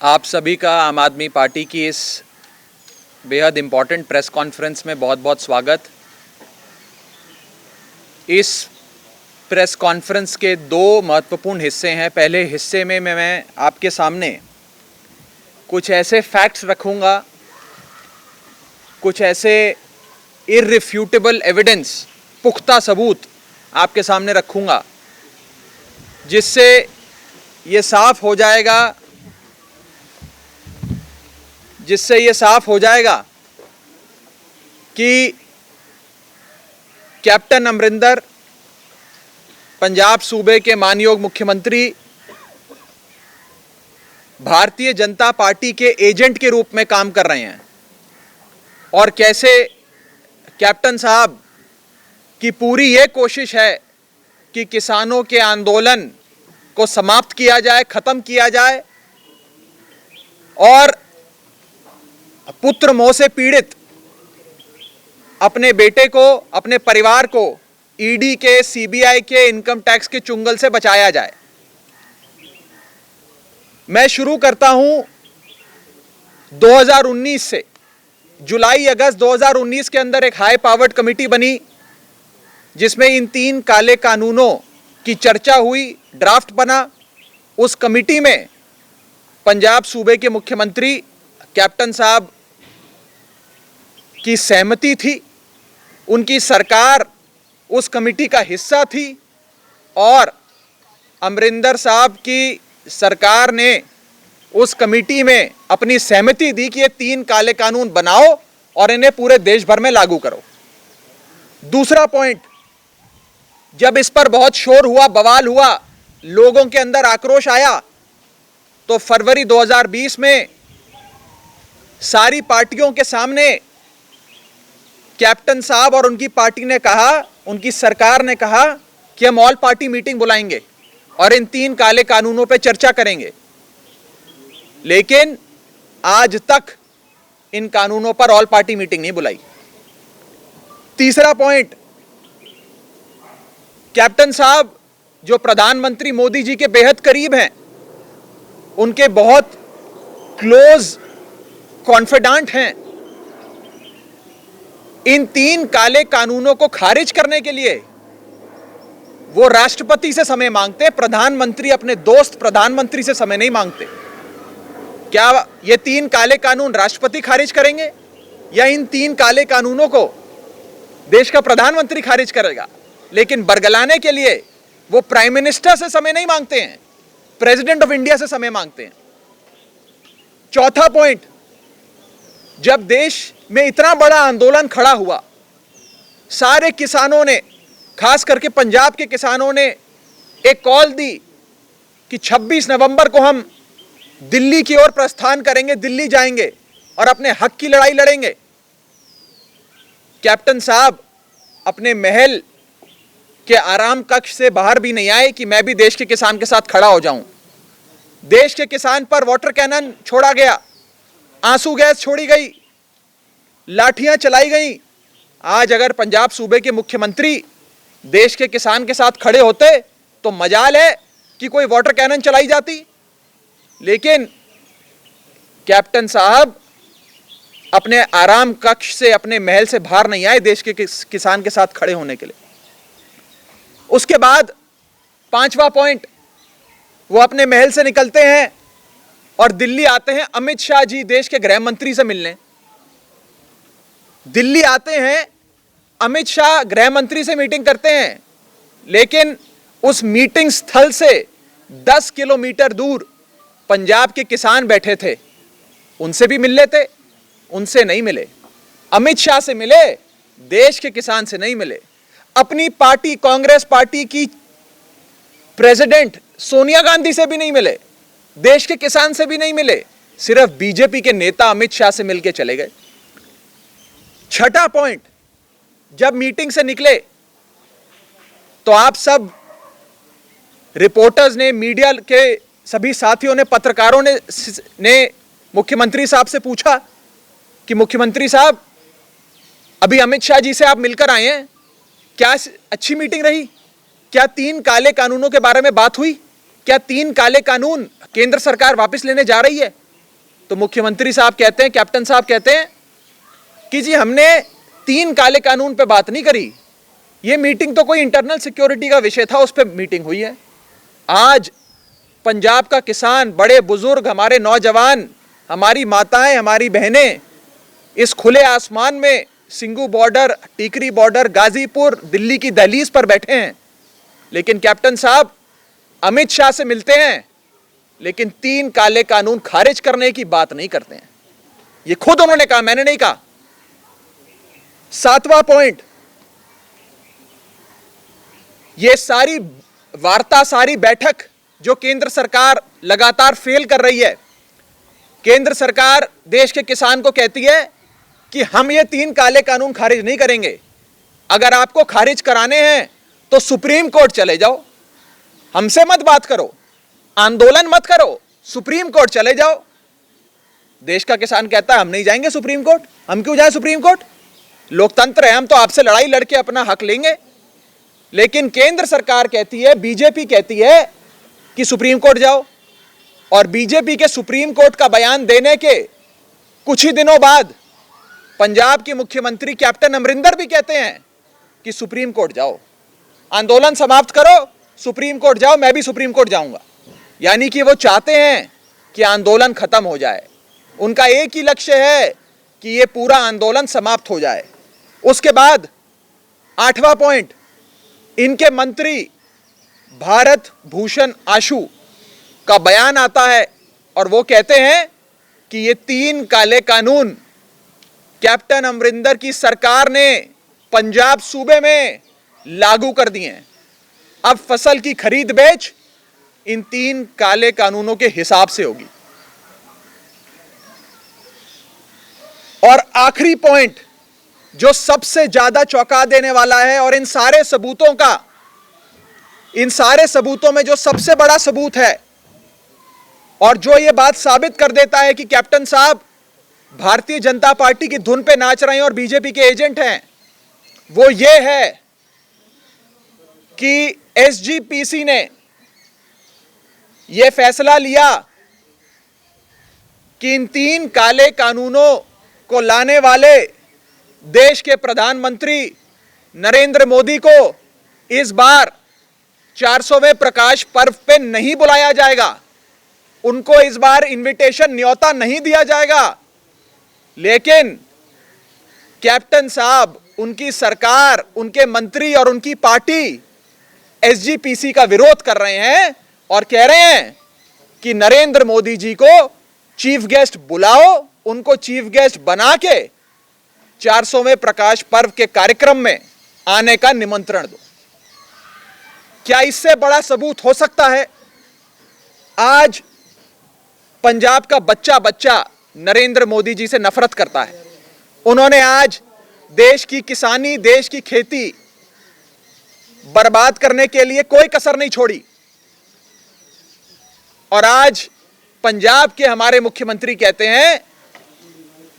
आप सभी का आम आदमी पार्टी की इस बेहद इम्पॉर्टेंट प्रेस कॉन्फ्रेंस में बहुत बहुत स्वागत। इस प्रेस कॉन्फ्रेंस के दो महत्वपूर्ण हिस्से हैं। पहले हिस्से में मैं आपके सामने कुछ ऐसे फैक्ट्स रखूंगा, कुछ ऐसे इररिफ्यूटेबल एविडेंस, पुख्ता सबूत आपके सामने रखूंगा, जिससे ये साफ हो जाएगा कि कैप्टन अमरिंदर पंजाब सूबे के मानयोग मुख्यमंत्री भारतीय जनता पार्टी के एजेंट के रूप में काम कर रहे हैं और कैसे कैप्टन साहब की पूरी ये कोशिश है कि किसानों के आंदोलन को समाप्त किया जाए, खत्म किया जाए और पुत्र मोह से पीड़ित अपने बेटे को, अपने परिवार को ईडी के, सीबीआई के, इनकम टैक्स के चुंगल से बचाया जाए। मैं शुरू करता हूं 2019 से। जुलाई अगस्त 2019 के अंदर एक हाई पावर्ड कमेटी बनी जिसमें इन 3 काले कानूनों की चर्चा हुई, ड्राफ्ट बना। उस कमेटी में पंजाब सूबे के मुख्यमंत्री कैप्टन साहब की सहमति थी, उनकी सरकार उस कमेटी का हिस्सा थी और अमरिंदर साहब की सरकार ने उस कमेटी में अपनी सहमति दी कि ये 3 काले कानून बनाओ और इन्हें पूरे देश भर में लागू करो। दूसरा पॉइंट, जब इस पर बहुत शोर हुआ, बवाल हुआ, लोगों के अंदर आक्रोश आया, तो फरवरी 2020 में सारी पार्टियों के सामने कैप्टन साहब और उनकी पार्टी ने कहा, उनकी सरकार ने कहा कि हम ऑल पार्टी मीटिंग बुलाएंगे और इन 3 काले कानूनों पर चर्चा करेंगे। लेकिन आज तक इन कानूनों पर ऑल पार्टी मीटिंग नहीं बुलाई। तीसरा पॉइंट, कैप्टन साहब जो प्रधानमंत्री मोदी जी के बेहद करीब हैं, उनके बहुत क्लोज कॉन्फिडेंट हैं, इन 3 काले कानूनों को खारिज करने के लिए वो राष्ट्रपति से समय मांगते हैं। प्रधानमंत्री अपने दोस्त प्रधानमंत्री से समय नहीं मांगते। क्या ये 3 काले कानून राष्ट्रपति खारिज करेंगे या इन 3 काले कानूनों को देश का प्रधानमंत्री खारिज करेगा? लेकिन बरगलाने के लिए वो प्राइम मिनिस्टर से समय नहीं मांगते हैं, प्रेसिडेंट ऑफ इंडिया से समय मांगते हैं। चौथा पॉइंट, जब देश में इतना बड़ा आंदोलन खड़ा हुआ, सारे किसानों ने, खास करके पंजाब के किसानों ने एक कॉल दी कि 26 नवंबर को हम दिल्ली की ओर प्रस्थान करेंगे, दिल्ली जाएंगे और अपने हक की लड़ाई लड़ेंगे। कैप्टन साहब अपने महल के आराम कक्ष से बाहर भी नहीं आए कि मैं भी देश के किसान के साथ खड़ा हो जाऊं। देश के किसान पर वाटर कैनन छोड़ा गया, आंसू गैस छोड़ी गई, लाठियां चलाई गई। आज अगर पंजाब सूबे के मुख्यमंत्री देश के किसान के साथ खड़े होते तो मजाल है कि कोई वाटर कैनन चलाई जाती। लेकिन कैप्टन साहब अपने आराम कक्ष से, अपने महल से बाहर नहीं आए देश के किसान के साथ खड़े होने के लिए। उसके बाद 5वां पॉइंट, वो अपने महल से निकलते हैं और दिल्ली आते हैं अमित शाह जी, देश के गृह मंत्री से मिलने। दिल्ली आते हैं, अमित शाह गृह मंत्री से मीटिंग करते हैं, लेकिन उस मीटिंग स्थल से 10 किलोमीटर दूर पंजाब के किसान बैठे थे, उनसे भी मिल लेते, उनसे नहीं मिले। अमित शाह से मिले, देश के किसान से नहीं मिले। अपनी पार्टी कांग्रेस पार्टी की प्रेसिडेंट सोनिया गांधी से भी नहीं मिले, देश के किसान से भी नहीं मिले, सिर्फ बीजेपी के नेता अमित शाह से मिलकर चले गए। छठा पॉइंट, जब मीटिंग से निकले तो आप सब रिपोर्टर्स ने, मीडिया के सभी साथियों ने, पत्रकारों ने मुख्यमंत्री साहब से पूछा कि मुख्यमंत्री साहब, अभी अमित शाह जी से आप मिलकर आए हैं, क्या अच्छी मीटिंग रही? क्या 3 काले कानूनों के बारे में बात हुई? क्या 3 काले कानून केंद्र सरकार वापस लेने जा रही है? तो मुख्यमंत्री साहब कहते हैं, कैप्टन साहब कहते हैं कि जी हमने 3 काले कानून पे बात नहीं करी, ये मीटिंग तो कोई इंटरनल सिक्योरिटी का विषय था, उस पर मीटिंग हुई है। आज पंजाब का किसान, बड़े बुजुर्ग, हमारे नौजवान, हमारी माताएं, हमारी बहनें इस खुले आसमान में सिंगू बॉर्डर, टीकरी बॉर्डर, गाजीपुर, दिल्ली की दहलीज पर बैठे हैं, लेकिन कैप्टन साहब अमित शाह से मिलते हैं, लेकिन 3 काले कानून खारिज करने की बात नहीं करते हैं। ये खुद उन्होंने कहा, मैंने नहीं कहा। 7वां पॉइंट, ये सारी वार्ता, सारी बैठक जो केंद्र सरकार लगातार फेल कर रही है, केंद्र सरकार देश के किसान को कहती है कि हम ये 3 काले कानून खारिज नहीं करेंगे, अगर आपको खारिज कराने हैं तो सुप्रीम कोर्ट चले जाओ, हमसे मत बात करो, आंदोलन मत करो, सुप्रीम कोर्ट चले जाओ। देश का किसान कहता है हम नहीं जाएंगे सुप्रीम कोर्ट, हम क्यों जाएं सुप्रीम कोर्ट, लोकतंत्र है, हम तो आपसे लड़ाई लड़के अपना हक लेंगे। लेकिन केंद्र सरकार कहती है, बीजेपी कहती है कि सुप्रीम कोर्ट जाओ, और बीजेपी के सुप्रीम कोर्ट का बयान देने के कुछ ही दिनों बाद पंजाब के मुख्यमंत्री कैप्टन अमरिंदर भी कहते हैं कि सुप्रीम कोर्ट जाओ, आंदोलन समाप्त करो, सुप्रीम कोर्ट जाओ, मैं भी सुप्रीम कोर्ट जाऊंगा। यानी कि वो चाहते हैं कि आंदोलन खत्म हो जाए, उनका एक ही लक्ष्य है कि ये पूरा आंदोलन समाप्त हो जाए। उसके बाद 8वां पॉइंट, इनके मंत्री भारत भूषण आशु का बयान आता है और वो कहते हैं कि ये 3 काले कानून कैप्टन अमरिंदर की सरकार ने पंजाब सूबे में लागू कर दिए हैं। अब फसल की खरीद बेच इन 3 काले कानूनों के हिसाब से होगी। और आखिरी पॉइंट जो सबसे ज्यादा चौंका देने वाला है, और इन सारे सबूतों में जो सबसे बड़ा सबूत है और जो यह बात साबित कर देता है कि कैप्टन साहब भारतीय जनता पार्टी की धुन पे नाच रहे हैं और बीजेपी के एजेंट हैं, वो ये है कि एसजीपीसी ने यह फैसला लिया कि इन 3 काले कानूनों को लाने वाले देश के प्रधानमंत्री नरेंद्र मोदी को इस बार 400वें प्रकाश पर्व पे नहीं बुलाया जाएगा, उनको इस बार इनविटेशन, न्योता नहीं दिया जाएगा। लेकिन कैप्टन साहब, उनकी सरकार, उनके मंत्री और उनकी पार्टी एसजीपीसी का विरोध कर रहे हैं और कह रहे हैं कि नरेंद्र मोदी जी को चीफ गेस्ट बुलाओ, उनको चीफ गेस्ट बना के 400वें प्रकाश पर्व के कार्यक्रम में आने का निमंत्रण दो। क्या इससे बड़ा सबूत हो सकता है? आज पंजाब का बच्चा नरेंद्र मोदी जी से नफरत करता है। उन्होंने आज देश की किसानी, देश की खेती बर्बाद करने के लिए कोई कसर नहीं छोड़ी, और आज पंजाब के हमारे मुख्यमंत्री कहते हैं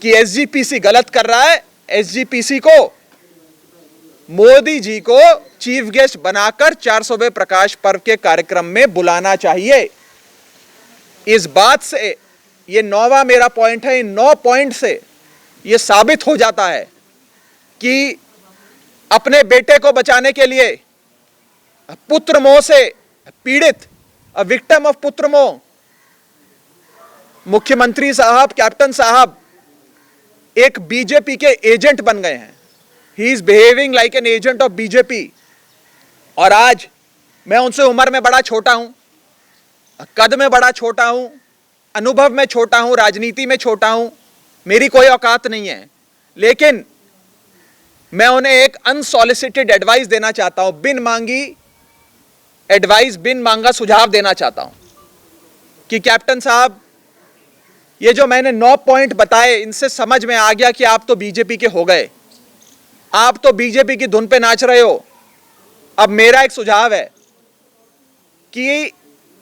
कि एसजीपीसी गलत कर रहा है, एसजीपीसी को मोदी जी को चीफ गेस्ट बनाकर 400वें प्रकाश पर्व के कार्यक्रम में बुलाना चाहिए। इस बात से, ये 9वां मेरा पॉइंट है, इन 9 पॉइंट से यह साबित हो जाता है कि अपने बेटे को बचाने के लिए पुत्र मोह से पीड़ित, विक्टिम ऑफ पुत्र मोह, मुख्यमंत्री साहब, कैप्टन साहब एक बीजेपी के एजेंट बन गए हैं। He is behaving like an agent of BJP. और आज मैं उनसे उम्र में बड़ा छोटा हूं, कद में बड़ा छोटा हूं, अनुभव में छोटा हूं, राजनीति में छोटा हूं, मेरी कोई औकात नहीं है, लेकिन मैं उन्हें एक अनसॉलिसिटेड एडवाइस देना चाहता हूं, बिन मांगी एडवाइस, बिन मांगा सुझाव देना चाहता हूं कि कैप्टन साहब, ये जो मैंने 9 पॉइंट बताए, इनसे समझ में आ गया कि आप तो बीजेपी के हो गए, आप तो बीजेपी की धुन पे नाच रहे हो। अब मेरा एक सुझाव है कि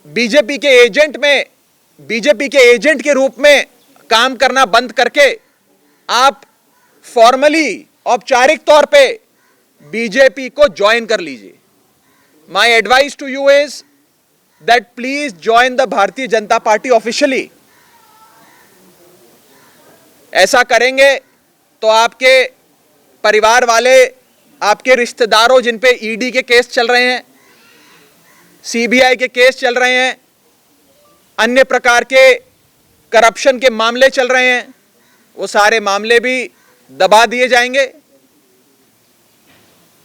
बीजेपी के एजेंट के रूप में काम करना बंद करके आप फॉर्मली, औपचारिक तौर पे बीजेपी को ज्वाइन कर लीजिए। My advice to you is that please join the Bharatiya Janata party officially. ऐसा करेंगे तो आपके परिवार वाले, आपके रिश्तेदारों जिन पे ईडी के केस चल रहे हैं, सीबीआई के केस चल रहे हैं, अन्य प्रकार के करप्शन के मामले चल रहे हैं, वो सारे मामले भी दबा दिए जाएंगे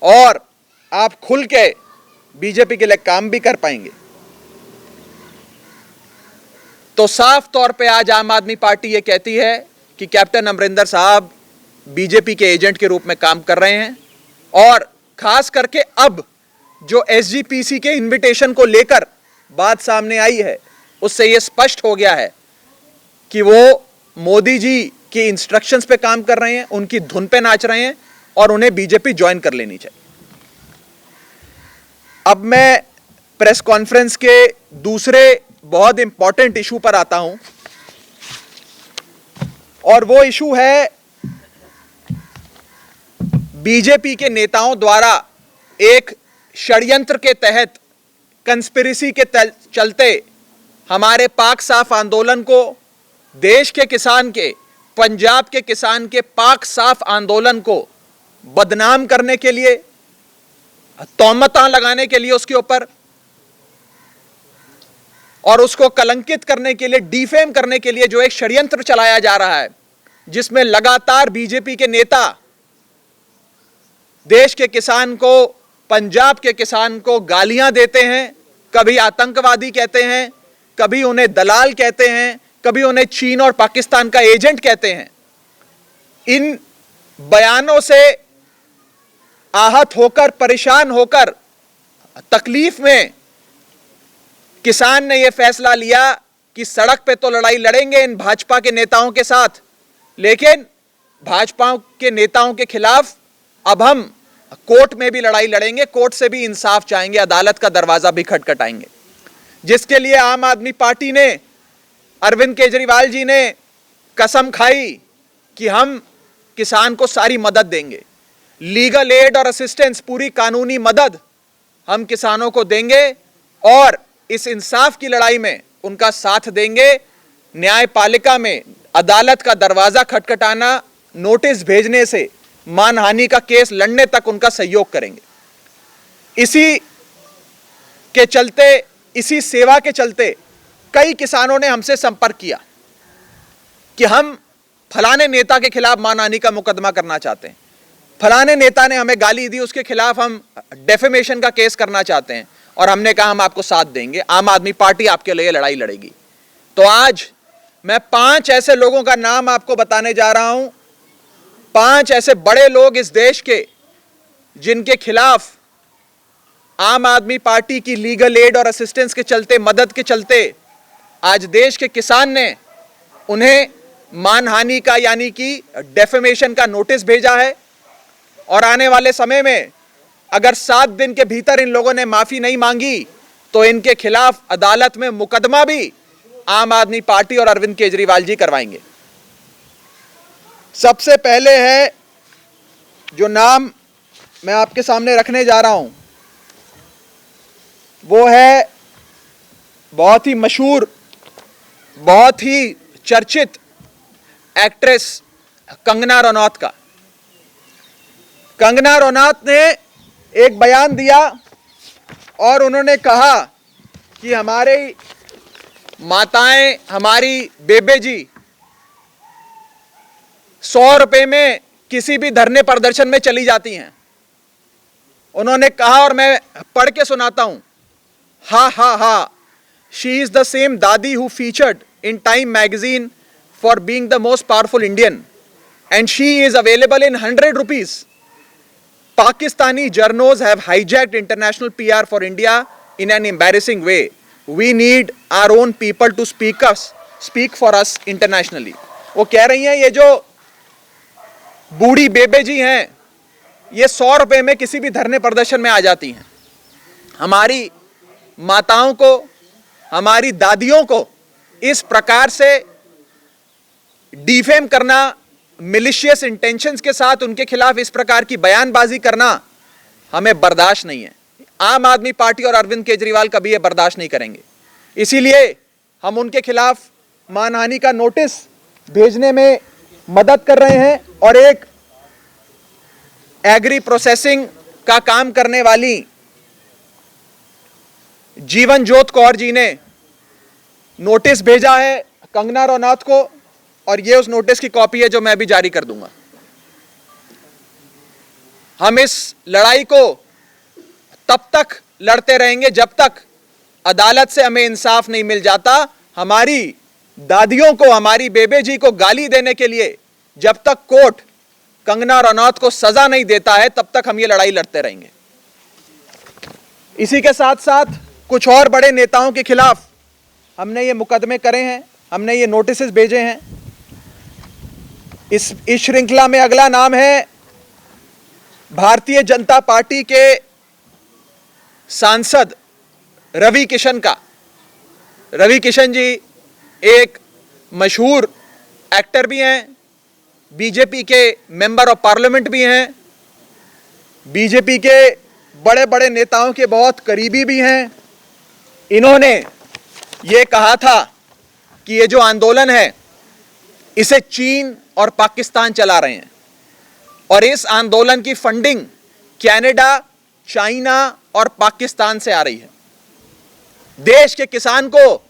और आप खुल के बीजेपी के लिए काम भी कर पाएंगे। तो साफ तौर पे आज आम आदमी पार्टी ये कहती है कि कैप्टन अमरिंदर साहब बीजेपी के एजेंट के रूप में काम कर रहे हैं और खास करके अब जो एसजीपीसी के इनविटेशन को लेकर बात सामने आई है, उससे यह स्पष्ट हो गया है कि वो मोदी जी की इंस्ट्रक्शंस पे काम कर रहे हैं, उनकी धुन पे नाच रहे हैं और उन्हें बीजेपी ज्वाइन कर लेनी चाहिए। अब मैं प्रेस कॉन्फ्रेंस के दूसरे बहुत इंपॉर्टेंट इशू पर आता हूं और वो इशू है बीजेपी के नेताओं द्वारा एक षड्यंत्र के तहत, कंस्पिरेसी के चलते हमारे पाक साफ आंदोलन को, देश के किसान के, पंजाब के किसान के पाक साफ आंदोलन को बदनाम करने के लिए, तौमतां लगाने के लिए उसके ऊपर और उसको कलंकित करने के लिए, डिफेम करने के लिए जो एक षड्यंत्र चलाया जा रहा है, जिसमें लगातार बीजेपी के नेता देश के किसान को, पंजाब के किसान को गालियां देते हैं, कभी आतंकवादी कहते हैं, कभी उन्हें दलाल कहते हैं, कभी उन्हें चीन और पाकिस्तान का एजेंट कहते हैं। इन बयानों से आहत होकर, परेशान होकर, तकलीफ में किसान ने यह फैसला लिया कि सड़क पे तो लड़ाई लड़ेंगे इन भाजपा के नेताओं के साथ, लेकिन भाजपा के नेताओं के खिलाफ अब हम कोर्ट में भी लड़ाई लड़ेंगे, कोर्ट से भी इंसाफ चाहेंगे, अदालत का दरवाजा भी खटखटाएंगे। जिसके लिए आम आदमी पार्टी ने, अरविंद केजरीवाल जी ने कसम खाई कि हम किसान को सारी मदद देंगे, लीगल एड और असिस्टेंस, पूरी कानूनी मदद हम किसानों को देंगे और इस इंसाफ की लड़ाई में उनका साथ देंगे। न्यायपालिका में अदालत का दरवाजा खटखटाना, नोटिस भेजने से मानहानि का केस लड़ने तक उनका सहयोग करेंगे। इसी के चलते, इसी सेवा के चलते कई किसानों ने हमसे संपर्क किया कि हम फलाने नेता के खिलाफ मानहानि का मुकदमा करना चाहते हैं, फलाने नेता ने हमें गाली दी, उसके खिलाफ हम डेफेमेशन का केस करना चाहते हैं। और हमने कहा हम आपको साथ देंगे, आम आदमी पार्टी आपके लिए लड़ाई लड़ेगी। तो आज मैं 5 ऐसे लोगों का नाम आपको बताने जा रहा हूं, 5 ऐसे बड़े लोग इस देश के जिनके खिलाफ आम आदमी पार्टी की लीगल एड और असिस्टेंस के चलते, मदद के चलते आज देश के किसान ने उन्हें मानहानि का यानी कि डेफेमेशन का नोटिस भेजा है। और आने वाले समय में अगर 7 दिन के भीतर इन लोगों ने माफी नहीं मांगी तो इनके खिलाफ अदालत में मुकदमा भी आम आदमी पार्टी और अरविंद केजरीवाल जी करवाएंगे। सबसे पहले है जो नाम मैं आपके सामने रखने जा रहा हूं, वो है बहुत ही मशहूर, बहुत ही चर्चित एक्ट्रेस कंगना रनौत का। कंगना रनौत ने एक बयान दिया और उन्होंने कहा कि हमारी माताएं, हमारी बेबे जी 100 रुपए में किसी भी धरने प्रदर्शन में चली जाती हैं। उन्होंने कहा और मैं पढ़ के सुनाता हूं, हा हा हा, शी इज द सेम दादी who featured in time magazine for being the most powerful Indian and she is available in 100 rupees. Pakistani journos have hijacked international PR for India in an embarrassing way. We need our own people to speak for us internationally. वो कह रही हैं ये जो बूढ़ी बेबे जी हैं, ये 100 रुपए में किसी भी धरने प्रदर्शन में आ जाती हैं। हमारी माताओं को, हमारी दादियों को इस प्रकार से डिफेम करना, मिलिशियस इंटेंशंस के साथ उनके खिलाफ इस प्रकार की बयानबाजी करना हमें बर्दाश्त नहीं है। आम आदमी पार्टी और अरविंद केजरीवाल कभी ये बर्दाश्त नहीं करेंगे। इसीलिए हम उनके खिलाफ मानहानि का नोटिस भेजने में मदद कर रहे हैं और एक एग्री प्रोसेसिंग का काम करने वाली जीवन ज्योत कौर जी ने नोटिस भेजा है कंगना रनौत को, और यह उस नोटिस की कॉपी है जो मैं भी जारी कर दूंगा। हम इस लड़ाई को तब तक लड़ते रहेंगे जब तक अदालत से हमें इंसाफ नहीं मिल जाता। हमारी दादियों को, हमारी बेबे जी को गाली देने के लिए जब तक कोर्ट कंगना रनौत को सजा नहीं देता है, तब तक हम ये लड़ाई लड़ते रहेंगे। इसी के साथ साथ कुछ और बड़े नेताओं के खिलाफ हमने ये मुकदमे करे हैं, हमने ये नोटिस भेजे हैं। इस श्रृंखला में अगला नाम है भारतीय जनता पार्टी के सांसद रवि किशन का। रवि किशन जी एक मशहूर एक्टर भी हैं, बीजेपी के मेंबर ऑफ पार्लियामेंट भी हैं, बीजेपी के बड़े बड़े नेताओं के बहुत करीबी भी हैं। इन्होंने ये कहा था कि ये जो आंदोलन है इसे चीन और पाकिस्तान चला रहे हैं और इस आंदोलन की फंडिंग कनाडा, चाइना और पाकिस्तान से आ रही है। देश के किसान को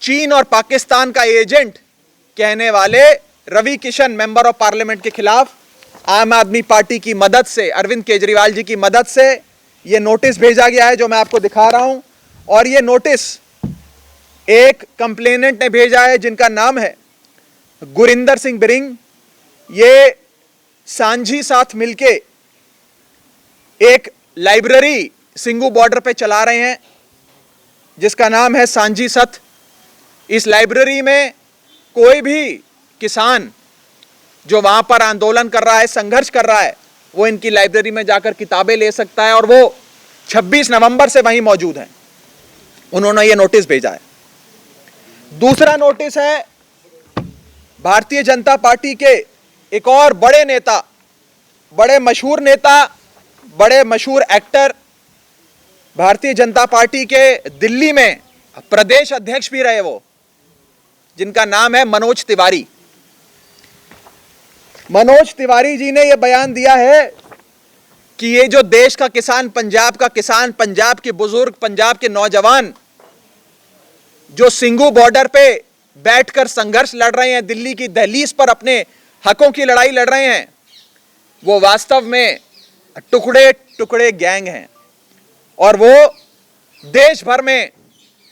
चीन और पाकिस्तान का एजेंट कहने वाले Ravi Kishan member of parliament के खिलाफ आम आदमी पार्टी की मदद से, अरविंद केजरीवाल जी की मदद से यह नोटिस भेजा गया है जो मैं आपको दिखा रहा हूं। और यह नोटिस एक कंप्लेनेंट ने भेजा है जिनका नाम है गुरिंदर सिंह बिरिंग। ये सांझी साथ मिलके एक लाइब्रेरी सिंगू बॉर्डर पे चला रहे हैं जिसका नाम है सांझी सथ। इस लाइब्रेरी में कोई भी किसान जो वहां पर आंदोलन कर रहा है, संघर्ष कर रहा है, वो इनकी लाइब्रेरी में जाकर किताबें ले सकता है और वो 26 नवंबर से वहीं मौजूद हैं। उन्होंने ये नोटिस भेजा है। दूसरा नोटिस है भारतीय जनता पार्टी के एक और बड़े नेता, बड़े मशहूर नेता, बड़े मशहूर एक्टर, भारतीय जनता पार्टी के दिल्ली में प्रदेश अध्यक्ष भी रहे वो, जिनका नाम है मनोज तिवारी। मनोज तिवारी जी ने यह बयान दिया है कि ये जो देश का किसान, पंजाब का किसान, पंजाब के बुजुर्ग, पंजाब के नौजवान जो सिंगू बॉर्डर पे बैठकर संघर्ष लड़ रहे हैं, दिल्ली की दहलीज पर अपने हकों की लड़ाई लड़ रहे हैं, वो वास्तव में टुकड़े टुकड़े गैंग हैं और वो देश भर में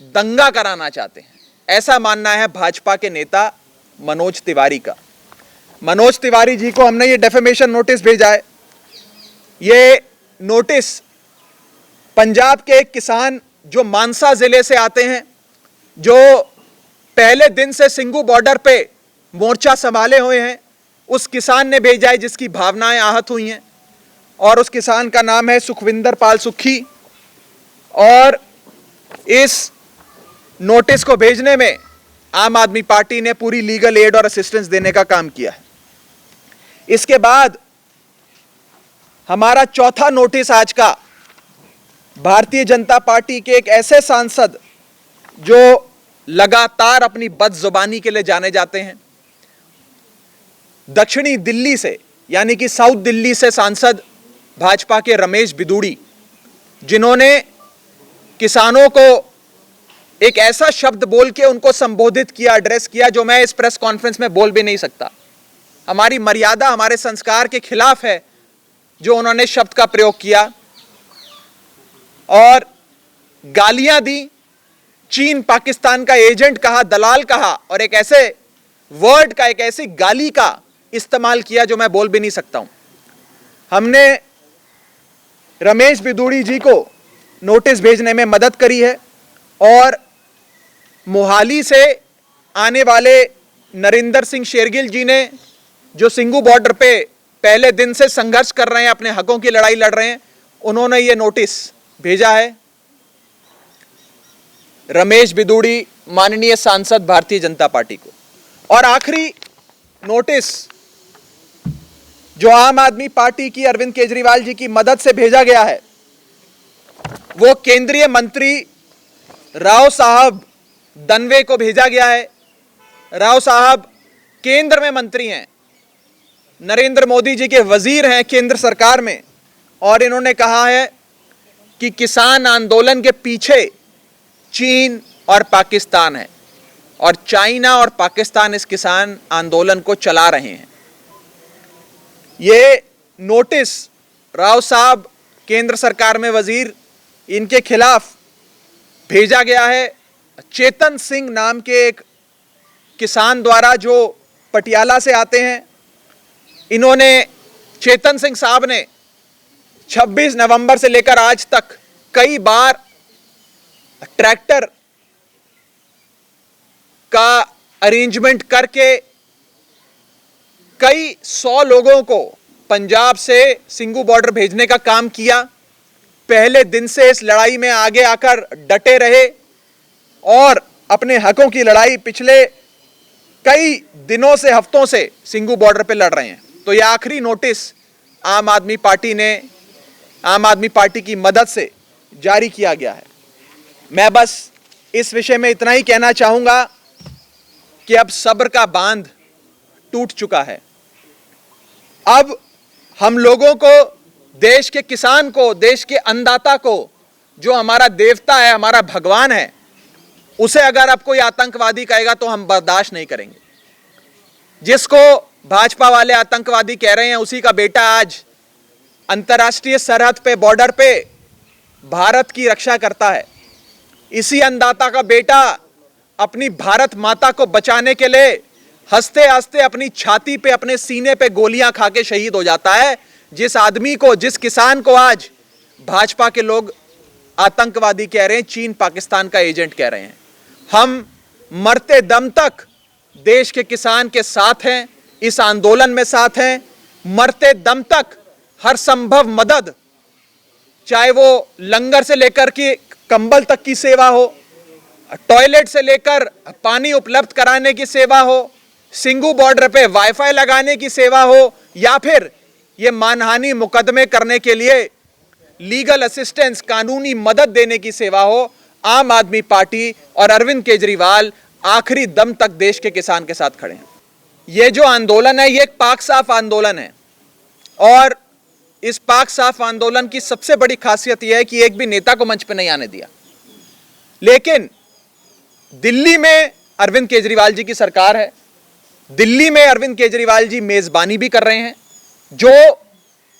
दंगा कराना चाहते हैं। ऐसा मानना है भाजपा के नेता मनोज तिवारी का। मनोज तिवारी जी को हमने ये डेफेमेशन नोटिस भेजा है। ये नोटिस पंजाब के एक किसान जो मानसा जिले से आते हैं, जो पहले दिन से सिंगू बॉर्डर पे मोर्चा संभाले हुए हैं, उस किसान ने भेजा है जिसकी भावनाएं आहत हुई हैं। और उस किसान का नाम है सुखविंदर पाल सुक्खी। और इस नोटिस को भेजने में आम आदमी पार्टी ने पूरी लीगल एड और असिस्टेंस देने का काम किया है। इसके बाद हमारा चौथा नोटिस आज का भारतीय जनता पार्टी के एक ऐसे सांसद जो लगातार अपनी बदजुबानी के लिए जाने जाते हैं, दक्षिणी दिल्ली से यानी कि साउथ दिल्ली से सांसद भाजपा के रमेश बिदूड़ी, जिन्होंने किसानों को एक ऐसा शब्द बोल के उनको संबोधित किया, एड्रेस किया, जो मैं इस प्रेस कॉन्फ्रेंस में बोल भी नहीं सकता। हमारी मर्यादा, हमारे संस्कार के खिलाफ है जो उन्होंने शब्द का प्रयोग किया और गालियां दी, चीन पाकिस्तान का एजेंट कहा, दलाल कहा और एक ऐसे वर्ड का, एक ऐसी गाली का इस्तेमाल किया जो मैं बोल भी नहीं सकता हूं। हमने रमेश बिदूड़ी जी को नोटिस भेजने में मदद करी है और मोहाली से आने वाले नरिंदर सिंह शेरगिल जी ने, जो सिंगू बॉर्डर पे पहले दिन से संघर्ष कर रहे हैं, अपने हकों की लड़ाई लड़ रहे हैं, उन्होंने ये नोटिस भेजा है। रमेश बिदूड़ी माननीय सांसद भारतीय जनता पार्टी को। और आखिरी नोटिस जो आम आदमी पार्टी की अरविंद केजरीवाल जी की मदद से भेजा गया है, वो केंद्रीय मंत्री राव साहब दनवे को भेजा गया है। राव साहब केंद्र में मंत्री हैं नरेंद्र मोदी जी के वजीर हैं केंद्र सरकार में, और इन्होंने कहा है कि किसान आंदोलन के पीछे चीन और पाकिस्तान है और चाइना और पाकिस्तान इस किसान आंदोलन को चला रहे हैं। ये नोटिस राव साहब केंद्र सरकार में वजीर, इनके खिलाफ भेजा गया है चेतन सिंह नाम के एक किसान द्वारा जो पटियाला से आते हैं। इन्होंने, चेतन सिंह साहब ने 26 नवंबर से लेकर आज तक कई बार ट्रैक्टर का अरेंजमेंट करके कई 100 लोगों को पंजाब से सिंगू बॉर्डर भेजने का काम किया। पहले दिन से इस लड़ाई में आगे आकर डटे रहे और अपने हकों की लड़ाई पिछले कई दिनों से, हफ्तों से सिंगू बॉर्डर पे लड़ रहे हैं। तो यह आखिरी नोटिस आम आदमी पार्टी की मदद से जारी किया गया है। मैं बस इस विषय में इतना ही कहना चाहूंगा कि अब सब्र का बांध टूट चुका है। अब हम लोगों को, देश के किसान को, देश के अन्नदाता को, जो हमारा देवता है, हमारा भगवान है, उसे अगर अब कोई आतंकवादी कहेगा तो हम बर्दाश्त नहीं करेंगे। जिसको भाजपा वाले आतंकवादी कह रहे हैं, उसी का बेटा आज अंतर्राष्ट्रीय सरहद पे, बॉर्डर पे भारत की रक्षा करता है। इसी अन्नदाता का बेटा अपनी भारत माता को बचाने के लिए हंसते हंसते अपनी छाती पे, अपने सीने पे गोलियां खा के शहीद हो जाता है। जिस आदमी को, जिस किसान को आज भाजपा के लोग आतंकवादी कह रहे हैं, चीन पाकिस्तान का एजेंट कह रहे हैं, हम मरते दम तक देश के किसान के साथ हैं, इस आंदोलन में साथ हैं। मरते दम तक हर संभव मदद, चाहे वो लंगर से लेकर के कंबल तक की सेवा हो, टॉयलेट से लेकर पानी उपलब्ध कराने की सेवा हो, सिंगू बॉर्डर पे वाईफाई लगाने की सेवा हो, या फिर ये मानहानि मुकदमे करने के लिए लीगल असिस्टेंस, कानूनी मदद देने की सेवा हो, आम आदमी पार्टी और अरविंद केजरीवाल आखिरी दम तक देश के किसान के साथ खड़े हैं। ये जो आंदोलन है, ये एक पाक साफ आंदोलन है और इस पाक साफ आंदोलन की सबसे बड़ी खासियत यह है कि एक भी नेता को मंच पे नहीं आने दिया। लेकिन दिल्ली में अरविंद केजरीवाल जी की सरकार है, दिल्ली में अरविंद केजरीवाल जी मेजबानी भी कर रहे हैं। जो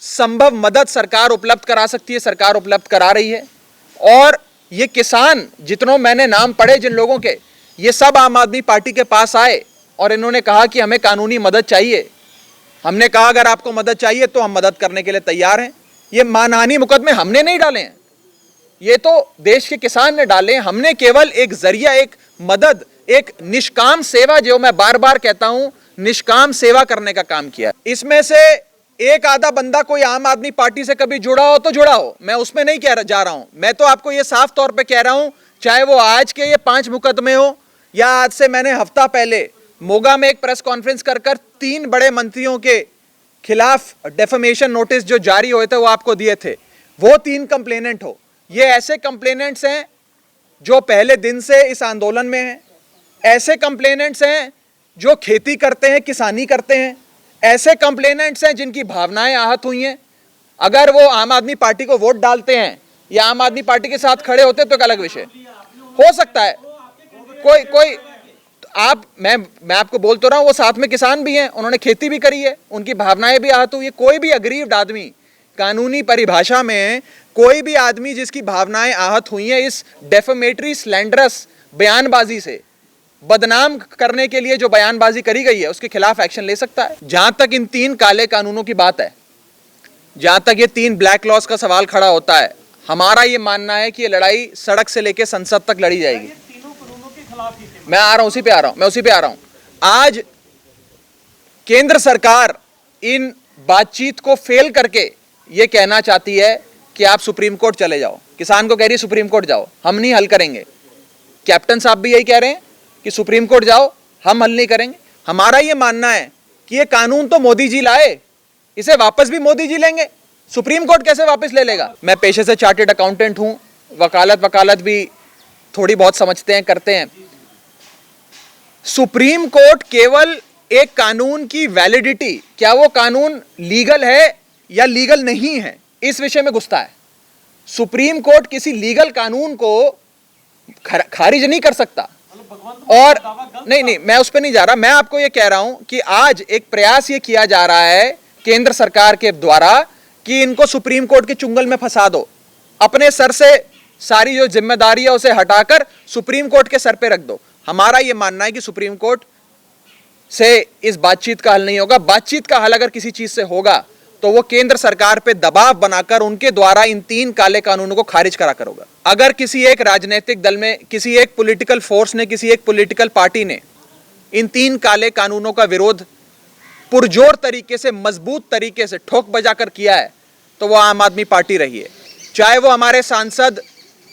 संभव मदद सरकार उपलब्ध करा सकती है, सरकार उपलब्ध करा रही है। और ये किसान, जितनों मैंने नाम पढ़े जिन लोगों के, ये सब आम आदमी पार्टी के पास आए और इन्होंने कहा कि हमें कानूनी मदद चाहिए। हमने कहा अगर आपको मदद चाहिए तो हम मदद करने के लिए तैयार हैं। ये मानहानि मुकदमे हमने नहीं डाले हैं, ये तो देश के किसान ने डाले हैं। हमने केवल एक जरिया, एक मदद, एक निष्काम सेवा, जो मैं बार बार कहता हूं, निष्काम सेवा करने का काम किया। इसमें से एक आधा बंदा कोई आम आदमी पार्टी से कभी जुड़ा हो तो जुड़ा हो, मैं उसमें नहीं कह जा रहा हूं। मैं तो आपको ये साफ तौर पे कह रहा हूं, चाहे वो आज के ये 5 मुकदमे हो या आज से मैंने हफ्ता पहले मोगा में एक प्रेस कॉन्फ्रेंस कर 3 बड़े मंत्रियों के खिलाफ डेफेमेशन नोटिस जो जारी हुए थे वो आपको दिए थे, वो 3 कंप्लेनेंट हो। ये ऐसे कंप्लेनेंट्स हैं जो पहले दिन से इस आंदोलन में हैं, ऐसे कंप्लेनेंट्स हैं जो खेती करते हैं, किसानी करते हैं, ऐसे कंप्लेनेंट्स हैं जिनकी भावनाएं आहत हुई हैं। अगर वो आम आदमी पार्टी को वोट डालते हैं या आम आदमी पार्टी के साथ खड़े होते तो एक अलग विषय हो सकता है। कोई आप, मैं आपको बोल तो रहा हूं, वो साथ में किसान भी हैं, उन्होंने खेती भी करी है, उनकी भावनाएं भी आहत हुई है। कोई भी अग्रीव्ड आदमी, कानूनी परिभाषा में कोई भी आदमी जिसकी भावनाएं आहत हुई हैं इस डेफेमेटरी स्लैंडरस बयानबाजी से, बदनाम करने के लिए जो बयानबाजी करी गई है, उसके खिलाफ एक्शन ले सकता है। जहां तक इन 3 काले कानूनों की बात है, जहां तक ये 3 ब्लैक लॉस का सवाल खड़ा होता है, हमारा ये मानना है कि ये लड़ाई सड़क से लेकर संसद तक लड़ी जाएगी। मैं आ रहा हूं, उसी पे आ रहा हूं। आज केंद्र सरकार इन बातचीत को फेल करके ये कहना चाहती है कि आप सुप्रीम कोर्ट चले जाओ। किसान को कह रही है सुप्रीम कोर्ट जाओ, हम नहीं हल करेंगे। कैप्टन साहब भी यही कह रहे हैं कि सुप्रीम कोर्ट जाओ, हम हल नहीं करेंगे। हमारा ये मानना है कि ये कानून तो मोदी जी लाए, इसे वापस भी मोदी जी लेंगे, सुप्रीम कोर्ट कैसे वापस ले लेगा। मैं पेशे से चार्टेड अकाउंटेंट हूं, वकालत भी थोड़ी बहुत समझते हैं, करते हैं। सुप्रीम कोर्ट केवल एक कानून की वैलिडिटी, क्या वो कानून लीगल है या लीगल नहीं है, इस विषय में घुसता है। सुप्रीम कोर्ट किसी लीगल कानून को खारिज नहीं कर सकता। और नहीं, मैं उस पर नहीं जा रहा। मैं आपको यह कह रहा हूं कि आज एक प्रयास ये किया जा रहा है केंद्र सरकार के द्वारा कि इनको सुप्रीम कोर्ट के चुंगल में फंसा दो, अपने सर से सारी जो जिम्मेदारी है उसे हटाकर सुप्रीम कोर्ट के सर पे रख दो। हमारा यह मानना है कि सुप्रीम कोर्ट से इस बातचीत का हल नहीं होगा। बातचीत का हल अगर किसी चीज से होगा तो वो केंद्र सरकार पे दबाव बनाकर उनके द्वारा इन 3 काले कानूनों को खारिज करा कर होगा। अगर किसी एक राजनीतिक दल में, किसी एक पॉलिटिकल फोर्स ने, किसी एक पॉलिटिकल पार्टी ने इन 3 काले कानूनों का विरोध पुरजोर तरीके से, मजबूत तरीके से ठोक बजाकर किया है तो वो आम आदमी पार्टी रही है। चाहे वो हमारे सांसद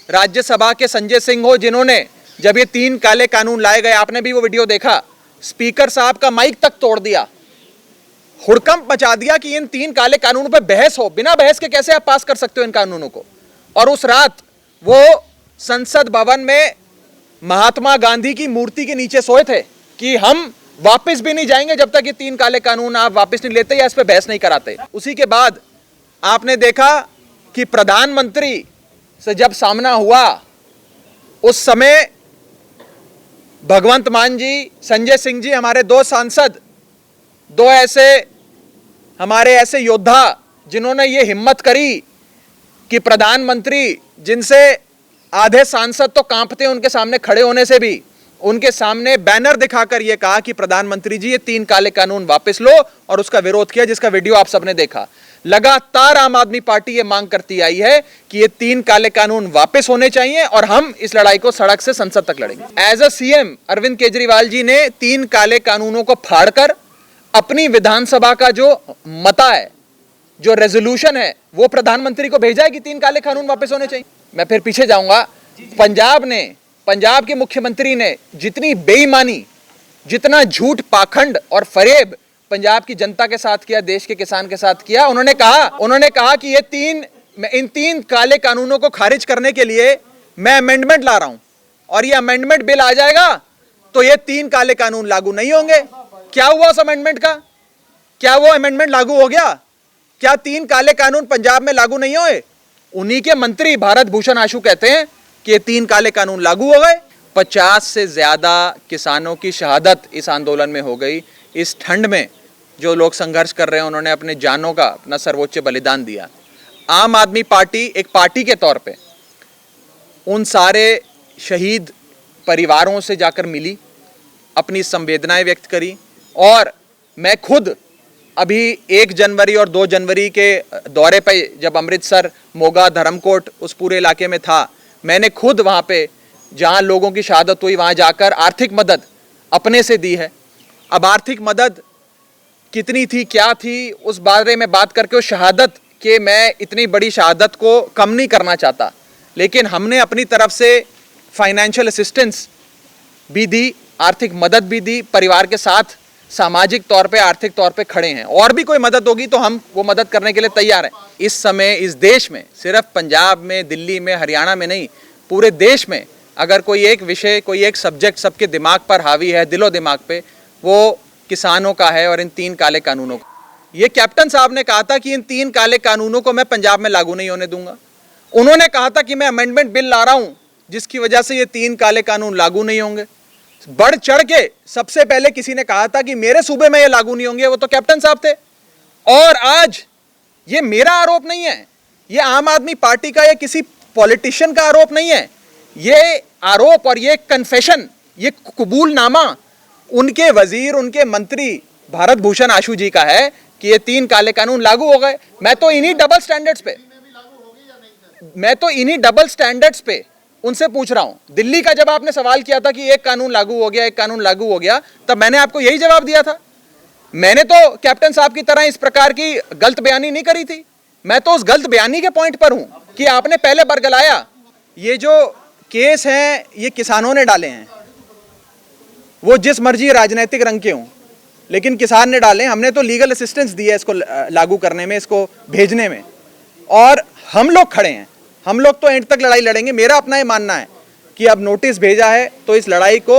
राज्यसभा के संजय सिंह हो, जिन्होंने जब ये 3 काले कानून लाए गए, आपने भी वो वीडियो देखा, स्पीकर साहब का माइक तक तोड़ दिया, हुड़कंप मचा दिया कि इन 3 काले कानूनों पे बहस हो। बिना बहस के कैसे आप पास कर सकते हो इन कानूनों को। और उस रात वो संसद भवन में महात्मा गांधी की मूर्ति के नीचे सोए थे कि हम वापस भी नहीं जाएंगे जब तक ये 3 काले कानून आप वापस नहीं लेते या इस पे बहस नहीं कराते। उसी के बाद आपने देखा कि प्रधानमंत्री से जब सामना हुआ, उस समय भगवंत मान जी, संजय सिंह जी, हमारे 2 सांसद, 2 ऐसे हमारे ऐसे योद्धा जिन्होंने ये हिम्मत करी कि प्रधानमंत्री, जिनसे आधे सांसद तो कांपते हैं उनके सामने खड़े होने से भी, उनके सामने बैनर दिखाकर ये कहा कि प्रधानमंत्री जी ये 3 काले कानून वापस लो, और उसका विरोध किया, जिसका वीडियो आप सबने देखा। लगातार आम आदमी पार्टी ये मांग करती आई है कि ये 3 काले कानून वापस होने चाहिए और हम इस लड़ाई को सड़क से संसद तक लड़ेंगे। As a CM Arvind Kejriwal ji ने 3 काले कानूनों को फाड़कर अपनी विधानसभा का जो मता है, जो रेजोल्यूशन है, वो प्रधानमंत्री को भेजा है कि 3 काले कानून वापस होने चाहिए। मैं फिर पीछे जाऊंगा। पंजाब के मुख्यमंत्री ने जितनी बेईमानी, जितना झूठ, पाखंड और फरेब पंजाब की जनता के साथ किया, देश के किसान के साथ किया, उन्होंने कहा कि इन 3 काले कानूनों को खारिज करने के लिए मैं अमेंडमेंट ला रहा हूं, और ये अमेंडमेंट बिल आ जाएगा तो ये 3 काले कानून लागू नहीं होंगे। क्या हुआ उस अमेंडमेंट का? क्या वो अमेंडमेंट लागू हो गया? क्या 3 काले कानून पंजाब में लागू नहीं हुए? उन्हीं के मंत्री भारत भूषण आशु कहते हैं कि ये 3 काले कानून लागू हो गए। 50 से ज्यादा किसानों की शहादत इस आंदोलन में हो गई। इस ठंड में जो लोग संघर्ष कर रहे हैं, उन्होंने अपने जानों का अपना सर्वोच्च बलिदान दिया। आम आदमी पार्टी एक पार्टी के तौर पे उन सारे शहीद परिवारों से जाकर मिली, अपनी संवेदनाएं व्यक्त करी, और मैं खुद अभी 1 जनवरी और 2 जनवरी के दौरे पे जब अमृतसर, मोगा, धर्मकोट, उस पूरे इलाके में था, मैंने खुद वहाँ पे जहाँ लोगों की शहादत हुई वहाँ जाकर आर्थिक मदद अपने से दी है। अब आर्थिक मदद कितनी थी, क्या थी, उस बारे में बात करके उस शहादत के, मैं इतनी बड़ी शहादत को कम नहीं करना चाहता, लेकिन हमने अपनी तरफ से फाइनेंशियल असिस्टेंस भी दी, आर्थिक मदद भी दी, परिवार के साथ सामाजिक तौर पे, आर्थिक तौर पे खड़े हैं। और भी कोई मदद होगी तो हम वो मदद करने के लिए तैयार हैं। इस समय इस देश में, सिर्फ पंजाब में, दिल्ली में, हरियाणा में नहीं, पूरे देश में अगर कोई एक विषय, कोई एक सब्जेक्ट सबके दिमाग पर हावी है, दिलो दिमाग पे, वो किसानों का है और इन 3 काले कानूनों का। ये कैप्टन साहब ने कहा था कि इन 3 काले कानूनों को मैं पंजाब में लागू नहीं होने दूंगा। उन्होंने कहा था कि मैं अमेंडमेंट बिल ला रहा हूं जिसकी वजह से ये 3 काले कानून लागू नहीं होंगे। बढ़ चढ़ के सबसे पहले किसी ने कहा था कि मेरे सूबे में ये लागू नहीं होंगे, वो तो कैप्टन साहब थे। और आज ये मेरा आरोप नहीं है, ये आम आदमी पार्टी का या किसी पॉलिटिशियन का आरोप नहीं है, ये आरोप और ये कन्फेशन, ये कबूलनामा उनके वजीर, उनके मंत्री भारत भूषण आशु जी का है कि ये 3 काले कानून लागू हो गए। मैं तो इन्हीं डबल स्टैंडर्ड्स पे उनसे पूछ रहा हूं। दिल्ली का जब आपने सवाल किया था कि एक कानून लागू हो गया, एक कानून लागू हो गया, तब मैंने आपको यही जवाब दिया था। मैंने तो कैप्टन साहब की तरह इस प्रकार की गलत बयानी नहीं करी थी। मैं तो उस गलत बयानी के पॉइंट पर हूं कि आपने पहले बरगलाया। ये जो केस हैं ये किसानों ने डाले हैं, वो जिस मर्जी राजनीतिक रंग के हों, लेकिन किसान ने डाले। हमने तो लीगल असिस्टेंस दी है इसको लागू करने में, इसको भेजने में, और हम लोग खड़े हैं। हम लोग तो एंड तक लड़ाई लड़ेंगे। मेरा अपना ये मानना है कि अब नोटिस भेजा है तो इस लड़ाई को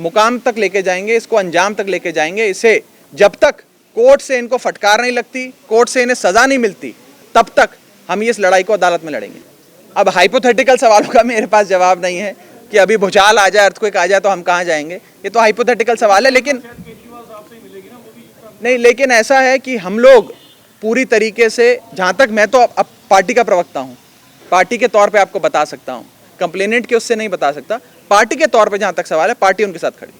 मुकाम तक लेके जाएंगे, इसको अंजाम तक लेके जाएंगे। इसे जब तक कोर्ट से इनको फटकार नहीं लगती, कोर्ट से इन्हें सजा नहीं मिलती, तब तक हम इस लड़ाई को अदालत में लड़ेंगे। अब हाइपोथेटिकल सवालों का मेरे पास जवाब नहीं है कि अभी भूचाल आ जाए, अर्थक्वेक आ जाए तो हम कहाँ जाएंगे, ये तो हाइपोथेटिकल सवाल है। लेकिन नहीं, लेकिन ऐसा है कि हम लोग पूरी तरीके से, जहाँ तक मैं तो अब पार्टी का प्रवक्ता हूँ, पार्टी के तौर पे आपको बता सकता हूँ, कंप्लेनेंट के उससे नहीं बता सकता, पार्टी के तौर पे जहाँ तक सवाल है, पार्टी उनके साथ खड़ी।